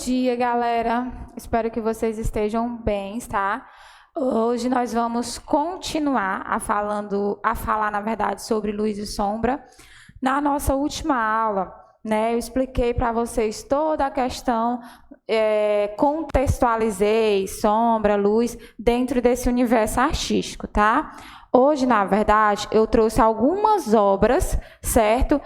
dia, galera. Espero que vocês estejam bem, tá? Hoje nós vamos continuar a falar, na verdade, sobre luz e sombra. Na nossa última aula, né, eu expliquei para vocês toda a questão, contextualizei sombra, luz, dentro desse universo artístico, tá? Hoje, na verdade, eu trouxe algumas obras, certo?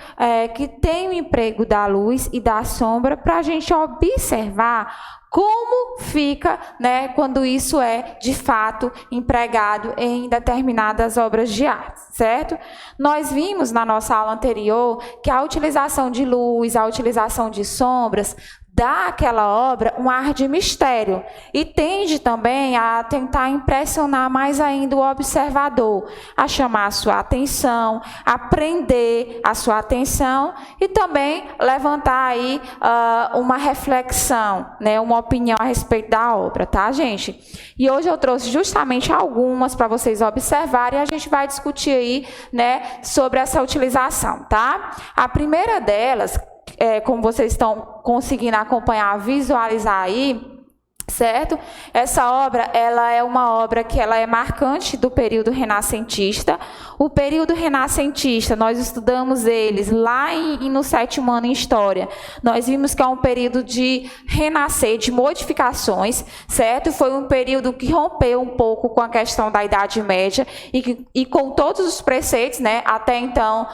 Que tem o emprego da luz e da sombra para a gente observar como fica, né, quando isso é, de fato, empregado em determinadas obras de arte, certo? Nós vimos na nossa aula anterior que a utilização de luz, a utilização de sombras, dá àquela obra um ar de mistério e tende também a tentar impressionar mais ainda o observador, a chamar a sua atenção, a prender a sua atenção e também levantar aí uma reflexão, né, uma opinião a respeito da obra, tá, gente? E hoje eu trouxe justamente algumas para vocês observarem e a gente vai discutir aí, né, sobre essa utilização, tá? A primeira delas, como vocês estão conseguindo acompanhar, visualizar aí, certo? Essa obra, ela é uma obra que ela é marcante do período renascentista. O período renascentista, nós estudamos eles lá no 7º ano em História. Nós vimos que é um período de renascer, de modificações, certo? Foi um período que rompeu um pouco com a questão da Idade Média e com todos os preceitos, né, até então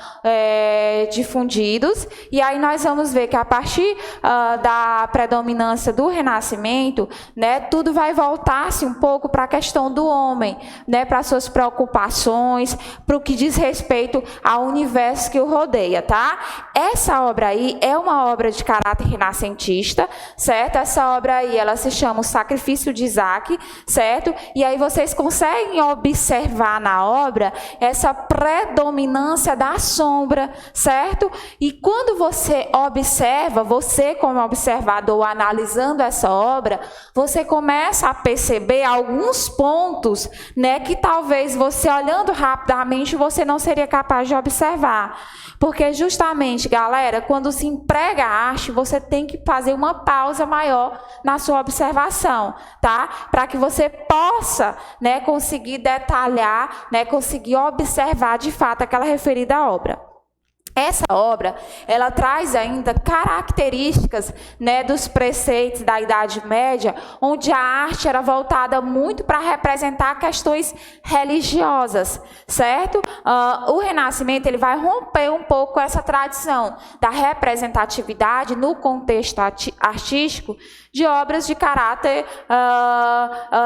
difundidos. E aí nós vamos ver que a partir da predominância do Renascimento, né, tudo vai voltar-se um pouco para a questão do homem, né, para suas preocupações, para o que diz respeito ao universo que o rodeia, tá? Essa obra aí é uma obra de caráter renascentista, certo? Essa obra aí, ela se chama O Sacrifício de Isaac, certo? E aí vocês conseguem observar na obra essa predominância da sombra, certo? E quando você observa, você como observador analisando essa obra, você começa a perceber alguns pontos, né, que talvez você olhando rapidamente você não seria capaz de observar. Porque justamente, galera, quando se emprega a arte, você tem que fazer uma pausa maior na sua observação, tá? Para que você possa, né, conseguir detalhar, né, conseguir observar de fato aquela referida obra. Essa obra, ela traz ainda características, né, dos preceitos da Idade Média, onde a arte era voltada muito para representar questões religiosas, certo? O Renascimento, ele vai romper um pouco essa tradição da representatividade no contexto artístico de obras de caráter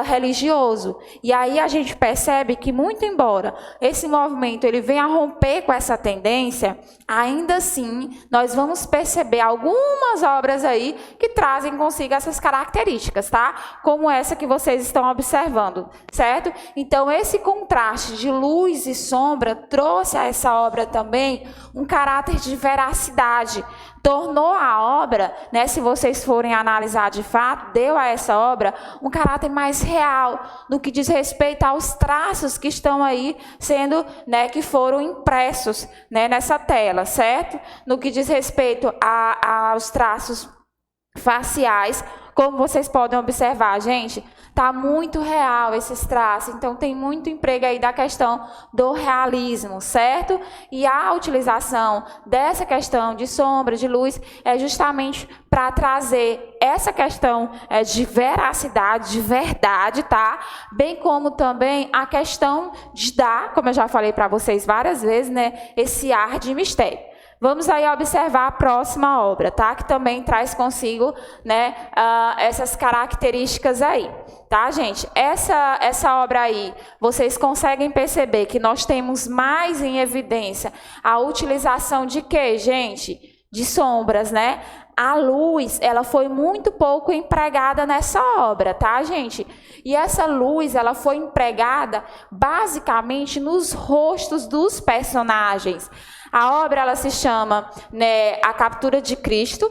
religioso. E aí a gente percebe que, muito embora esse movimento ele venha a romper com essa tendência, ainda assim, nós vamos perceber algumas obras aí que trazem consigo essas características, tá? Como essa que vocês estão observando, certo? Então, esse contraste de luz e sombra trouxe a essa obra também um caráter de veracidade. Tornou a obra, né, se vocês forem analisar de fato, deu a essa obra um caráter mais real no que diz respeito aos traços que estão aí sendo, né, que foram impressos, né, nessa tela, certo? No que diz respeito aos traços faciais, como vocês podem observar, gente, tá muito real esses traços, então tem muito emprego aí da questão do realismo, certo? E a utilização dessa questão de sombra, de luz, é justamente para trazer essa questão de veracidade, de verdade, tá? Bem como também a questão de dar, como eu já falei para vocês várias vezes, né, esse ar de mistério. Vamos aí observar a próxima obra, tá? Que também traz consigo, né, essas características aí, tá, gente? Essa obra aí, vocês conseguem perceber que nós temos mais em evidência a utilização de quê, gente? De sombras, né? A luz, ela foi muito pouco empregada nessa obra, tá, gente? E essa luz, ela foi empregada basicamente nos rostos dos personagens. A obra, ela se chama, né, A Captura de Cristo,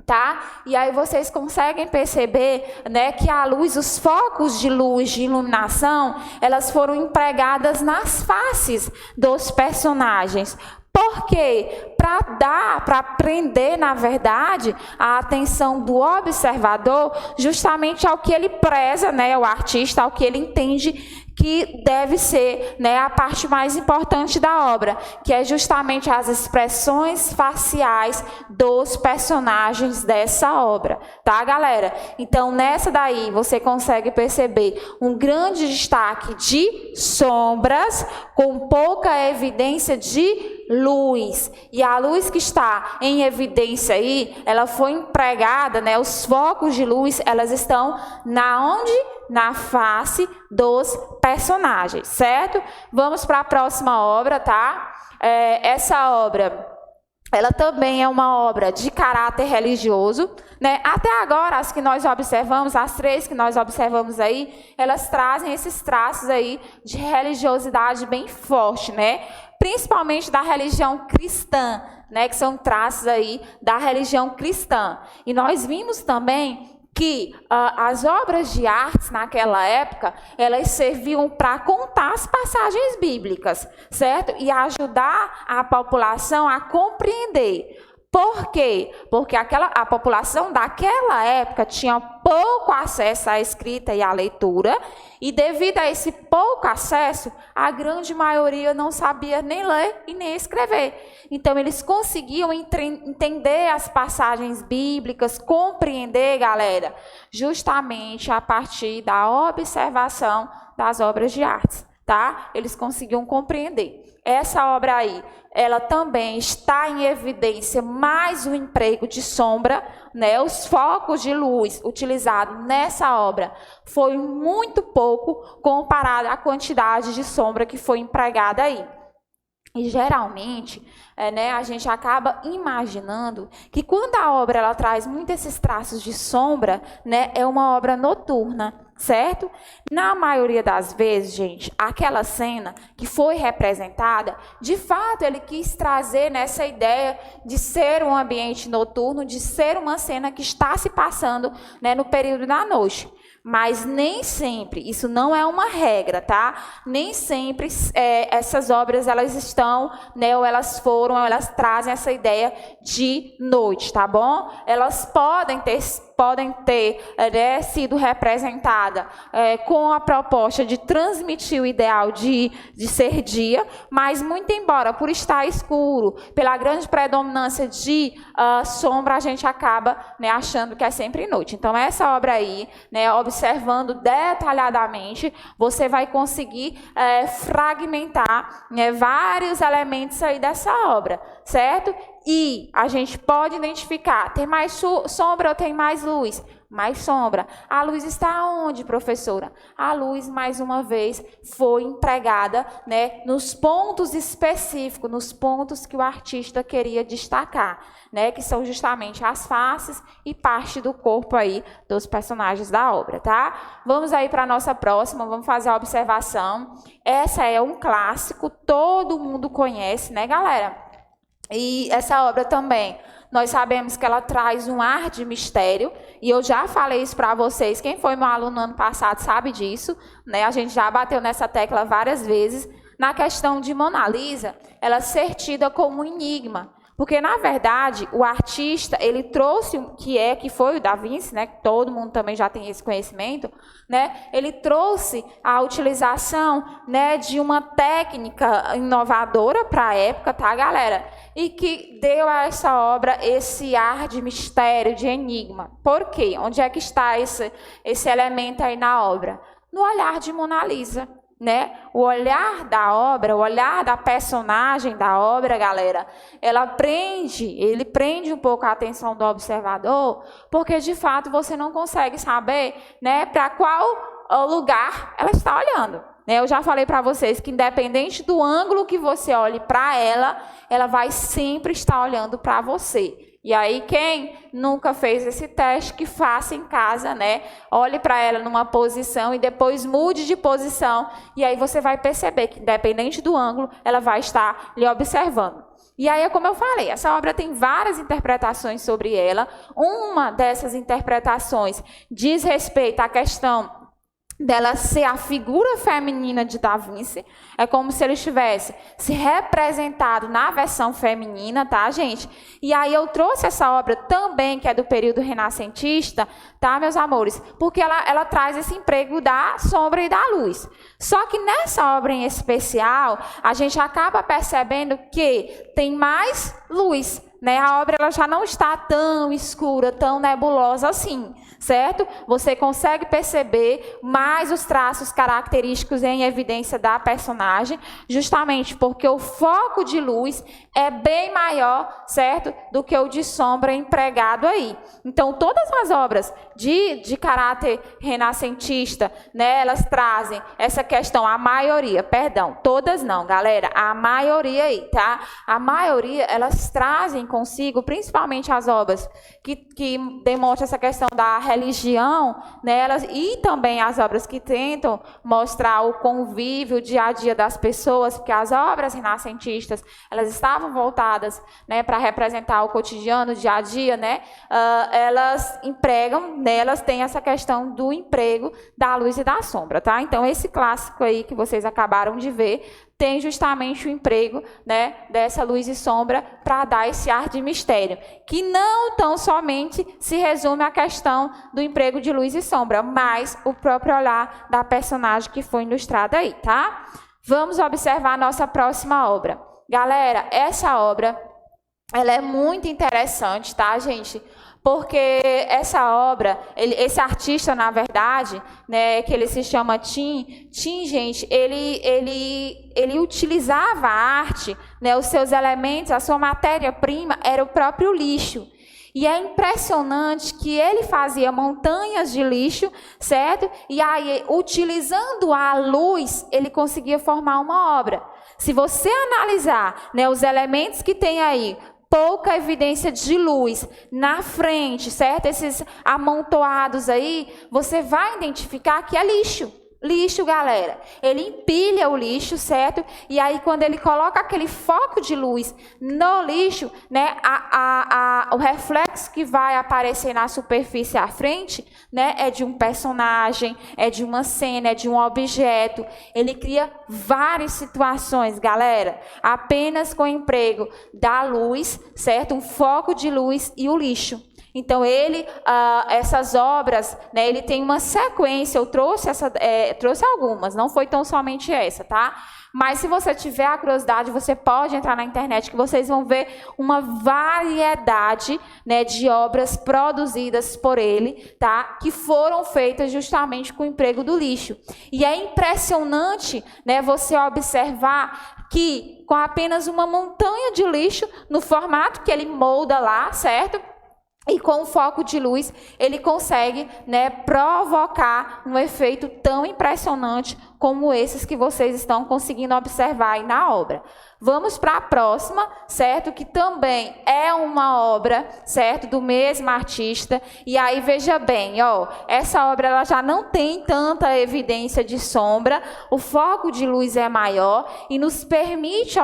tá? E aí vocês conseguem perceber, né, que a luz, os focos de luz, de iluminação, elas foram empregadas nas faces dos personagens. Por quê? Para prender, na verdade, a atenção do observador justamente ao que ele preza, né, o artista, ao que ele entende que deve ser, né, a parte mais importante da obra, que é justamente as expressões faciais dos personagens dessa obra, tá, galera? Então, nessa daí, você consegue perceber um grande destaque de sombras com pouca evidência de luz. E a luz que está em evidência aí, ela foi empregada, né, os focos de luz, elas estão na face dos personagens, certo? Vamos para a próxima obra, tá? Essa obra, ela também é uma obra de caráter religioso, né? Até agora, as que nós observamos, as 3 que nós observamos aí, elas trazem esses traços aí de religiosidade bem forte, né? Principalmente da religião cristã, né? Que são traços aí da religião cristã. E nós vimos também que as obras de arte naquela época, elas serviam para contar as passagens bíblicas, certo? E ajudar a população a compreender. Por quê? Porque a população daquela época tinha pouco acesso à escrita e à leitura, e devido a esse pouco acesso, a grande maioria não sabia nem ler e nem escrever. Então, eles conseguiam entender as passagens bíblicas, compreender, galera, justamente a partir da observação das obras de arte, tá? Eles conseguiam compreender. Essa obra aí, ela também está em evidência mais o emprego de sombra, né? Os focos de luz utilizados nessa obra foi muito pouco comparado à quantidade de sombra que foi empregada aí. E geralmente, né, a gente acaba imaginando que quando a obra ela traz muito esses traços de sombra, né, é uma obra noturna, certo? Na maioria das vezes, gente, aquela cena que foi representada, de fato ele quis trazer nessa ideia de ser um ambiente noturno, de ser uma cena que está se passando, né, no período da noite. Mas nem sempre, isso não é uma regra, tá? Nem sempre essas obras, elas estão, né, ou elas foram, ou elas trazem essa ideia de noite, tá bom? Elas podem ter né, sido representada com a proposta de transmitir o ideal de ser dia, mas muito embora por estar escuro, pela grande predominância de sombra, a gente acaba, né, achando que é sempre noite. Então, essa obra aí, né, observando detalhadamente, você vai conseguir fragmentar, né, vários elementos aí dessa obra, certo? E a gente pode identificar, tem mais sombra ou tem mais luz? Mais sombra. A luz está onde, professora? A luz, mais uma vez, foi empregada, né, nos pontos específicos, nos pontos que o artista queria destacar, né, que são justamente as faces e parte do corpo aí dos personagens da obra, tá? Vamos aí para a nossa próxima, vamos fazer a observação. Essa é um clássico, todo mundo conhece, né, galera? E essa obra também, nós sabemos que ela traz um ar de mistério, e eu já falei isso para vocês, quem foi meu aluno no ano passado sabe disso, né? A gente já bateu nessa tecla várias vezes, na questão de Mona Lisa, ela ser tida como um enigma, porque, na verdade, o artista, ele trouxe, que foi o Da Vinci, né, que todo mundo também já tem esse conhecimento, né, ele trouxe a utilização, né, de uma técnica inovadora para a época, tá, galera? E que deu a essa obra esse ar de mistério, de enigma. Por quê? Onde é que está esse elemento aí na obra? No olhar de Mona Lisa. Né? O olhar da obra, o olhar da personagem da obra, galera, ele prende um pouco a atenção do observador, porque de fato você não consegue saber, né, para qual lugar ela está olhando. Né? Eu já falei para vocês que independente do ângulo que você olhe para ela vai sempre estar olhando para você. E aí, quem nunca fez esse teste, que faça em casa, né? Olhe para ela numa posição e depois mude de posição. E aí você vai perceber que, independente do ângulo, ela vai estar lhe observando. E aí, como eu falei, essa obra tem várias interpretações sobre ela. Uma dessas interpretações diz respeito à questão dela ser a figura feminina de Da Vinci. É como se ele estivesse se representado na versão feminina, tá, gente? E aí eu trouxe essa obra também, que é do período renascentista, tá, meus amores? Porque ela traz esse emprego da sombra e da luz. Só que nessa obra em especial, a gente acaba percebendo que tem mais luz, né? A obra ela já não está tão escura, tão nebulosa assim, certo? Você consegue perceber mais os traços característicos em evidência da personagem, justamente porque o foco de luz é bem maior, certo? Do que o de sombra empregado aí. Então, todas as obras de caráter renascentista, né, elas trazem essa questão, a maioria, perdão, todas não, galera, a maioria aí, tá? A maioria, elas trazem consigo, principalmente as obras que demonstram essa questão da religião, né, e também as obras que tentam mostrar o convívio, o dia a dia das pessoas, porque as obras renascentistas, elas estavam voltadas, né, para representar o cotidiano, o dia a dia, né, elas empregam, nelas tem essa questão do emprego da luz e da sombra, tá? Então, esse clássico aí que vocês acabaram de ver, tem justamente o emprego, né, dessa luz e sombra para dar esse ar de mistério, que não tão somente se resume à questão do emprego de luz e sombra, mas o próprio olhar da personagem que foi ilustrada aí, tá? Vamos observar a nossa próxima obra. Galera, essa obra, ela é muito interessante, tá, gente? Porque essa obra, esse artista, na verdade, né, que ele se chama Tim, gente, ele utilizava a arte, né, os seus elementos, a sua matéria-prima era o próprio lixo. E é impressionante que ele fazia montanhas de lixo, certo? E aí, utilizando a luz, ele conseguia formar uma obra. Se você analisar, né, os elementos que tem aí, pouca evidência de luz na frente, certo? Esses amontoados aí, você vai identificar que é lixo. Lixo, galera. Ele empilha o lixo, certo? E aí, quando ele coloca aquele foco de luz no lixo, né, o reflexo que vai aparecer na superfície à frente, né, é de um personagem, é de uma cena, é de um objeto. Ele cria várias situações, galera, apenas com o emprego da luz, certo? Um foco de luz e o lixo. Então, essas obras, né, ele tem uma sequência, eu trouxe algumas, não foi tão somente essa, tá? Mas se você tiver a curiosidade, você pode entrar na internet, que vocês vão ver uma variedade, né, de obras produzidas por ele, tá? Que foram feitas justamente com o emprego do lixo. E é impressionante, né, você observar que com apenas uma montanha de lixo, no formato que ele molda lá, certo? E com o foco de luz, ele consegue, né, provocar um efeito tão impressionante como esses que vocês estão conseguindo observar aí na obra. Vamos para a próxima, certo? Que também é uma obra, certo? Do mesmo artista. E aí, veja bem, ó, essa obra ela já não tem tanta evidência de sombra, o foco de luz é maior e nos permite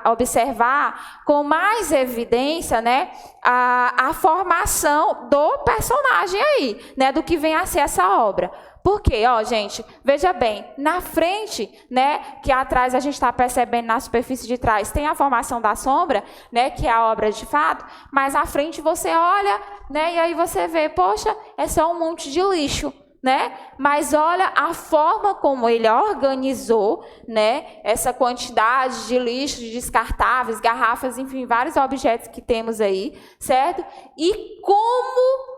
observar com mais evidência, né, a formação do personagem aí, né, do que vem a ser essa obra. Por quê? Ó, gente, veja bem, na frente, né, que atrás a gente está percebendo na superfície de trás, tem a formação da sombra, né, que é a obra de fato, mas à frente você olha, né, e aí você vê, poxa, é só um monte de lixo, né? Mas olha a forma como ele organizou, né, essa quantidade de lixo, de descartáveis, garrafas, enfim, vários objetos que temos aí, certo? E como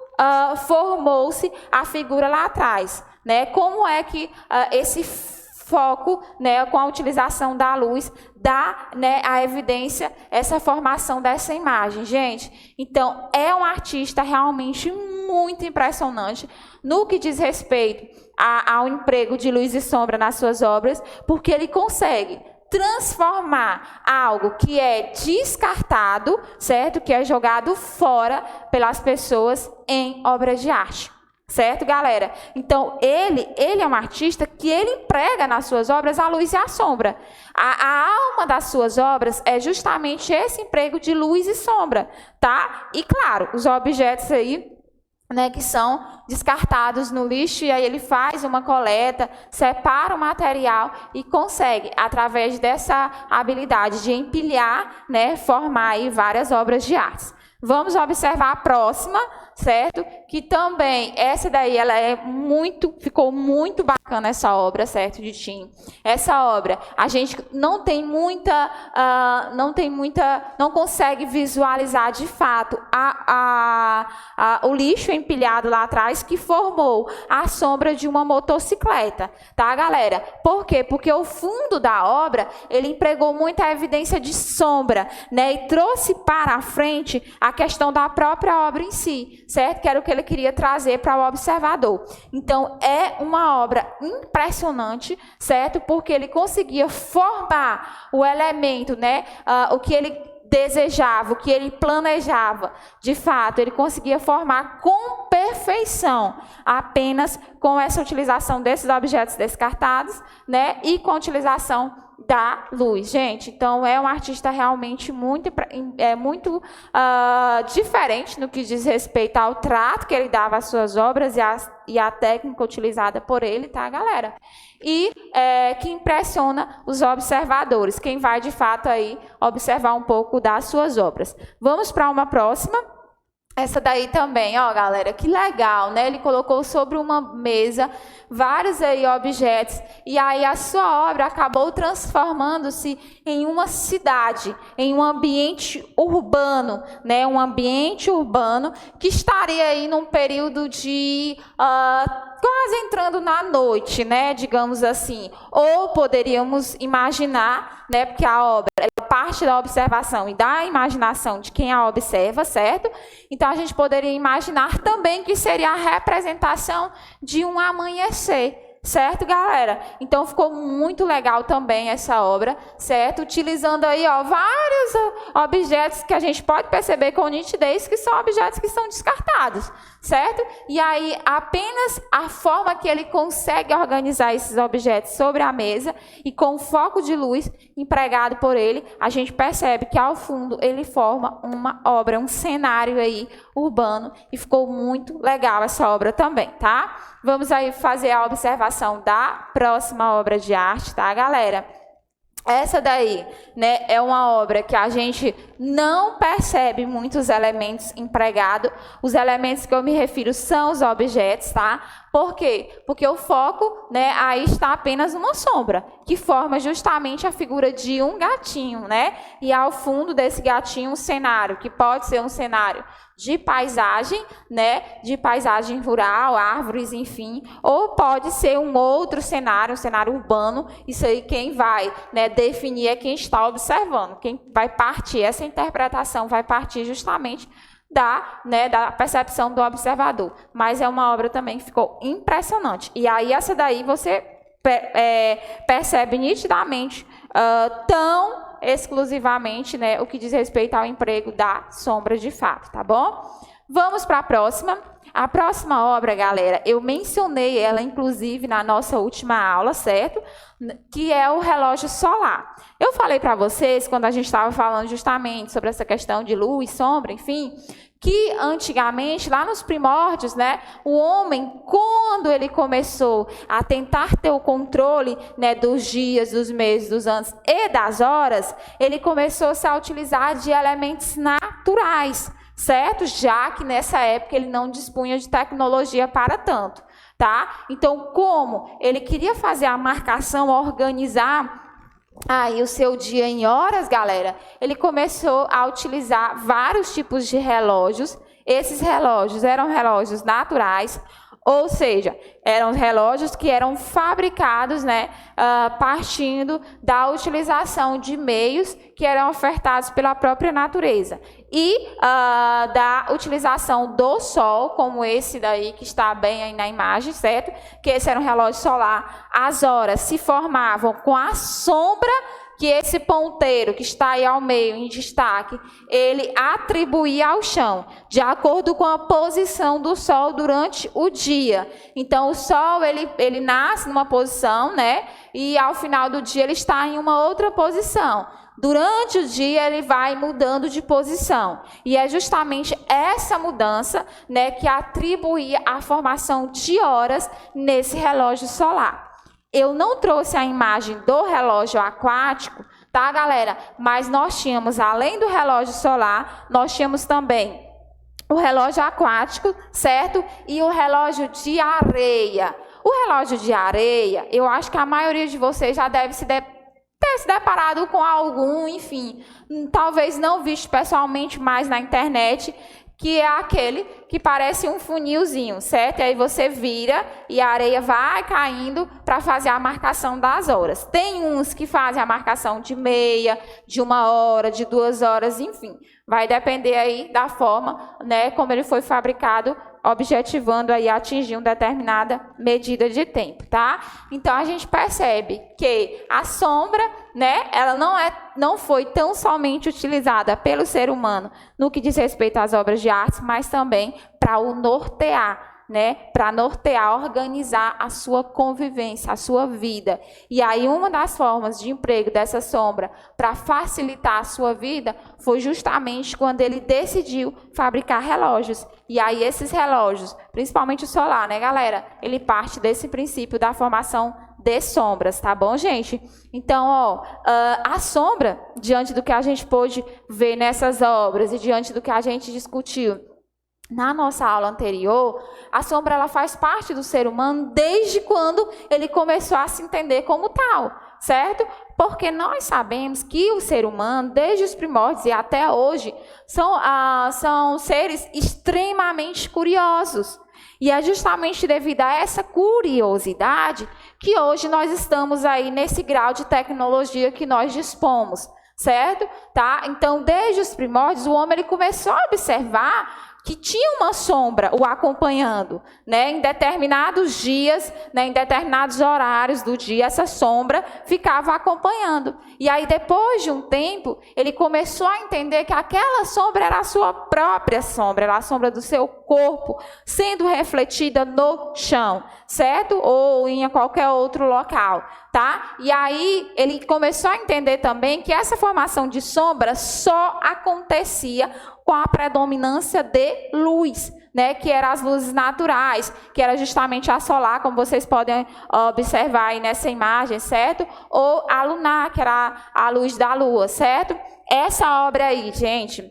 formou-se a figura lá atrás, né? Como é que esse foco, né, com a utilização da luz, dá, né, a evidência, essa formação dessa imagem, gente. Então, é um artista realmente muito impressionante no que diz respeito ao emprego de luz e sombra nas suas obras, porque ele consegue transformar algo que é descartado, certo? Que é jogado fora pelas pessoas em obras de arte. Certo, galera? Então, ele é um artista que ele emprega nas suas obras a luz e a sombra. A alma das suas obras é justamente esse emprego de luz e sombra, tá? E, claro, os objetos aí, né, que são descartados no lixo, e aí ele faz uma coleta, separa o material e consegue, através dessa habilidade de empilhar, né, formar aí várias obras de arte. Vamos observar a próxima, certo? Que também, essa daí, ela ficou muito bacana essa obra, certo, de Tim? Essa obra, a gente não consegue visualizar de fato o lixo empilhado lá atrás que formou a sombra de uma motocicleta, tá, galera? Por quê? Porque o fundo da obra, ele empregou muita evidência de sombra, né, e trouxe para a frente a questão da própria obra em si, certo? Que era o que ele queria trazer para o observador. Então, é uma obra impressionante, certo? Porque ele conseguia formar o elemento, né? O que ele desejava, o que ele planejava. De fato, ele conseguia formar com perfeição, apenas com essa utilização desses objetos descartados, né? E com a utilização da luz, gente. Então, é um artista realmente muito diferente no que diz respeito ao trato que ele dava às suas obras e a técnica utilizada por ele, tá, galera? E que impressiona os observadores, quem vai, de fato, aí observar um pouco das suas obras. Vamos para uma próxima. Essa daí também, ó, galera, que legal, né? Ele colocou sobre uma mesa vários aí objetos, e aí a sua obra acabou transformando-se em uma cidade, em um ambiente urbano, né? Um ambiente urbano que estaria aí num período de quase entrando na noite, né? Digamos assim. Ou poderíamos imaginar, né? Porque a obra parte da observação e da imaginação de quem a observa, certo? Então, a gente poderia imaginar também que seria a representação de um amanhecer, certo, galera? Então, ficou muito legal também essa obra, certo? Utilizando aí, ó, vários objetos que a gente pode perceber com nitidez que são objetos que são descartados, certo? E aí, apenas a forma que ele consegue organizar esses objetos sobre a mesa e com o foco de luz empregado por ele, a gente percebe que ao fundo ele forma uma obra, um cenário aí urbano, e ficou muito legal essa obra também, tá? Vamos aí fazer a observação da próxima obra de arte, tá, galera? Essa daí, né, é uma obra que a gente não percebe muitos elementos empregados. Os elementos que eu me refiro são os objetos, tá? Por quê? Porque o foco, né, aí está apenas uma sombra, que forma justamente a figura de um gatinho, né? E ao fundo desse gatinho um cenário, que pode ser um cenário de paisagem, né, de paisagem rural, árvores, enfim, ou pode ser um outro cenário, um cenário urbano. Isso aí quem vai, né, definir é quem está observando, quem vai partir, essa interpretação vai partir justamente da percepção do observador. Mas é uma obra também que ficou impressionante. E aí essa daí você percebe nitidamente tão exclusivamente, né, o que diz respeito ao emprego da sombra de fato, tá bom? Vamos para a próxima. A próxima obra, galera, eu mencionei ela, inclusive, na nossa última aula, certo? Que é o relógio solar. Eu falei para vocês, quando a gente estava falando justamente sobre essa questão de luz, sombra, enfim, que antigamente, lá nos primórdios, né, o homem, quando ele começou a tentar ter o controle, né, dos dias, dos meses, dos anos e das horas, ele começou-se a utilizar de elementos naturais, certo? Já que nessa época ele não dispunha de tecnologia para tanto, tá? Então, como ele queria fazer a marcação, organizar aí o seu dia em horas, galera, ele começou a utilizar vários tipos de relógios. Esses relógios eram relógios naturais, ou seja, eram relógios que eram fabricados, né, partindo da utilização de meios que eram ofertados pela própria natureza. E da utilização do sol, como esse daí que está bem aí na imagem, certo? Que esse era um relógio solar. As horas se formavam com a sombra que esse ponteiro que está aí ao meio, em destaque, ele atribuía ao chão, de acordo com a posição do sol durante o dia. Então, o sol, ele nasce numa posição, né? E ao final do dia ele está em uma outra posição. Durante o dia ele vai mudando de posição. E é justamente essa mudança, né, que atribuía a formação de horas nesse relógio solar. Eu não trouxe a imagem do relógio aquático, tá, galera? Mas nós tínhamos, além do relógio solar, nós tínhamos também o relógio aquático, certo? E o relógio de areia. O relógio de areia, eu acho que a maioria de vocês já deve ter se deparado com algum, enfim, talvez não visto pessoalmente, mas na internet, que é aquele que parece um funilzinho, certo? E aí você vira e a areia vai caindo para fazer a marcação das horas. Tem uns que fazem a marcação de meia, de 1 hora, de 2 horas, enfim. Vai depender aí da forma, né, como ele foi fabricado, objetivando aí atingir uma determinada medida de tempo, tá? Então a gente percebe que a sombra, né, ela não foi tão somente utilizada pelo ser humano no que diz respeito às obras de arte, mas também para o nortear, né, para nortear, organizar a sua convivência, a sua vida. E aí uma das formas de emprego dessa sombra para facilitar a sua vida foi justamente quando ele decidiu fabricar relógios. E aí esses relógios, principalmente o solar, né, galera, ele parte desse princípio da formação de sombras, tá bom, gente? Então, ó, a sombra, diante do que a gente pôde ver nessas obras e diante do que a gente discutiu na nossa aula anterior, a sombra ela faz parte do ser humano desde quando ele começou a se entender como tal, certo? Porque nós sabemos que o ser humano, desde os primórdios e até hoje, são seres extremamente curiosos. E é justamente devido a essa curiosidade que hoje nós estamos aí nesse grau de tecnologia que nós dispomos, certo? Tá? Então, desde os primórdios, o homem ele começou a observar que tinha uma sombra o acompanhando, né? Em determinados dias, né? Em determinados horários do dia, essa sombra ficava acompanhando. E aí, depois de um tempo, ele começou a entender que aquela sombra era a sua própria sombra, era a sombra do seu corpo, sendo refletida no chão, certo? Ou em qualquer outro local, tá? E aí, ele começou a entender também que essa formação de sombra só acontecia com a predominância de luz, né, que eram as luzes naturais, que era justamente a solar, como vocês podem observar aí nessa imagem, certo? Ou a lunar, que era a luz da lua, certo? Essa obra aí, gente,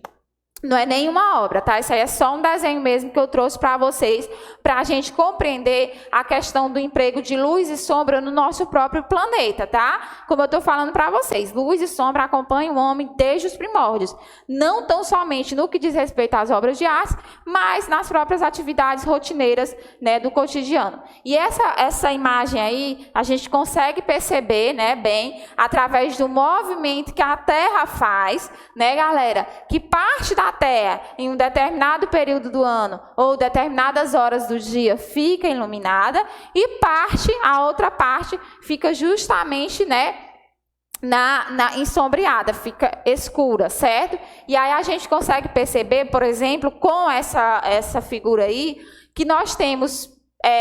não é nenhuma obra, tá? Isso aí é só um desenho mesmo que eu trouxe para vocês, para a gente compreender a questão do emprego de luz e sombra no nosso próprio planeta, tá? Como eu estou falando para vocês, luz e sombra acompanham o homem desde os primórdios. Não tão somente no que diz respeito às obras de arte, mas nas próprias atividades rotineiras, né, do cotidiano. E essa imagem aí, a gente consegue perceber, né, bem, através do movimento que a Terra faz, né, galera, que parte da Terra, em um determinado período do ano ou determinadas horas do dia, fica iluminada e a outra parte fica justamente, né, ensombreada, fica escura, certo? E aí a gente consegue perceber, por exemplo, com essa figura aí, que nós temos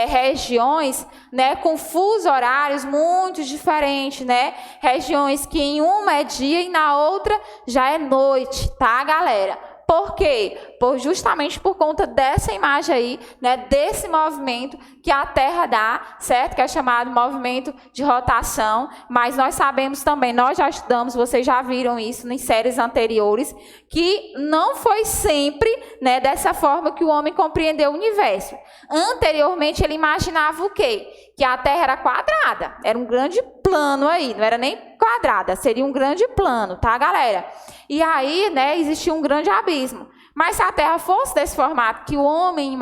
regiões, né, com fusos horários muito diferentes, né? Regiões que em uma é dia e na outra já é noite, tá, galera? Por quê? Justamente por conta dessa imagem aí, né, desse movimento que a Terra dá, certo? Que é chamado movimento de rotação, mas nós sabemos também, nós já estudamos, vocês já viram isso em séries anteriores, que não foi sempre, né, dessa forma que o homem compreendeu o universo. Anteriormente ele imaginava o quê? Que a Terra era quadrada, era um grande plano aí, não era nem quadrada, seria um grande plano, tá, galera? E aí, né, existia um grande abismo. Mas se a Terra fosse desse formato que o homem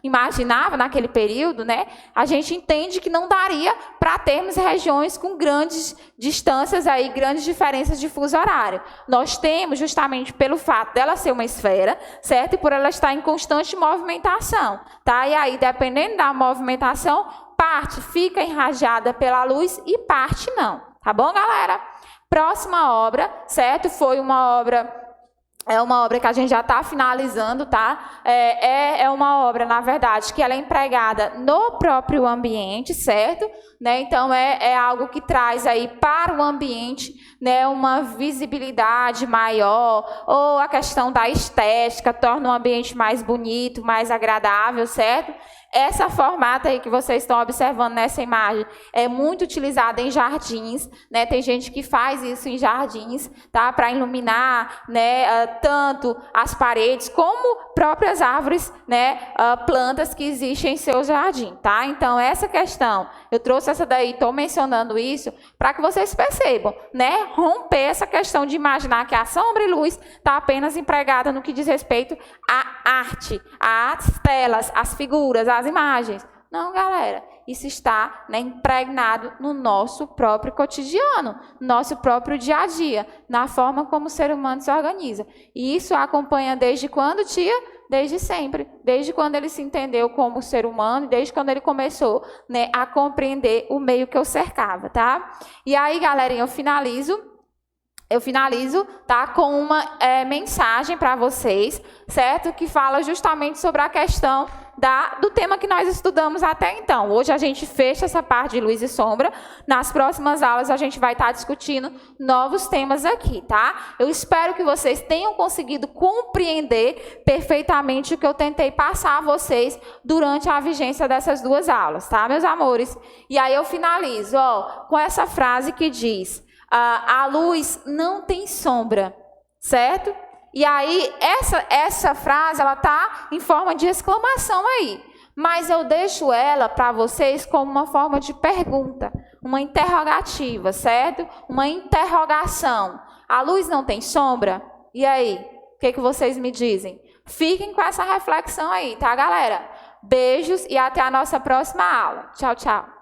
imaginava naquele período, né, a gente entende que não daria para termos regiões com grandes distâncias aí, grandes diferenças de fuso horário. Nós temos justamente pelo fato dela ser uma esfera, certo? E por ela estar em constante movimentação, tá? E aí, dependendo da movimentação, parte fica irradiada pela luz e parte não, tá bom, galera? Próxima obra, certo? Foi uma obra É uma obra que a gente já está finalizando, tá? É uma obra, na verdade, que ela é empregada no próprio ambiente, certo? Né? Então, é algo que traz aí para o ambiente, né, uma visibilidade maior, ou a questão da estética, torna o ambiente mais bonito, mais agradável, certo? Essa formata aí que vocês estão observando nessa imagem é muito utilizada em jardins, né? Tem gente que faz isso em jardins, tá? Para iluminar, né? Tanto as paredes como próprias árvores, né? Plantas que existem em seu jardim, tá? Então, essa questão, eu trouxe essa daí, estou mencionando isso para que vocês percebam, né? Romper essa questão de imaginar que a sombra e luz está apenas empregada no que diz respeito à arte, às telas, às figuras, às imagens. Não, galera, isso está, né, impregnado no nosso próprio cotidiano, no nosso próprio dia a dia, na forma como o ser humano se organiza. E isso acompanha desde quando, tia? Desde sempre, desde quando ele se entendeu como ser humano, desde quando ele começou, né, a compreender o meio que o cercava, tá? E aí, galerinha, eu finalizo, tá, com uma mensagem para vocês, certo? Que fala justamente sobre a questão do tema que nós estudamos até então. Hoje a gente fecha essa parte de luz e sombra. Nas próximas aulas a gente vai estar discutindo novos temas aqui, tá? Eu espero que vocês tenham conseguido compreender perfeitamente o que eu tentei passar a vocês durante a vigência dessas duas aulas, tá, meus amores? E aí eu finalizo, ó, com essa frase que diz: a luz não tem sombra, certo? E aí, essa frase, ela está em forma de exclamação aí. Mas eu deixo ela para vocês como uma forma de pergunta, uma interrogativa, certo? Uma interrogação. A luz não tem sombra? E aí? O que vocês me dizem? Fiquem com essa reflexão aí, tá, galera? Beijos e até a nossa próxima aula. Tchau, tchau.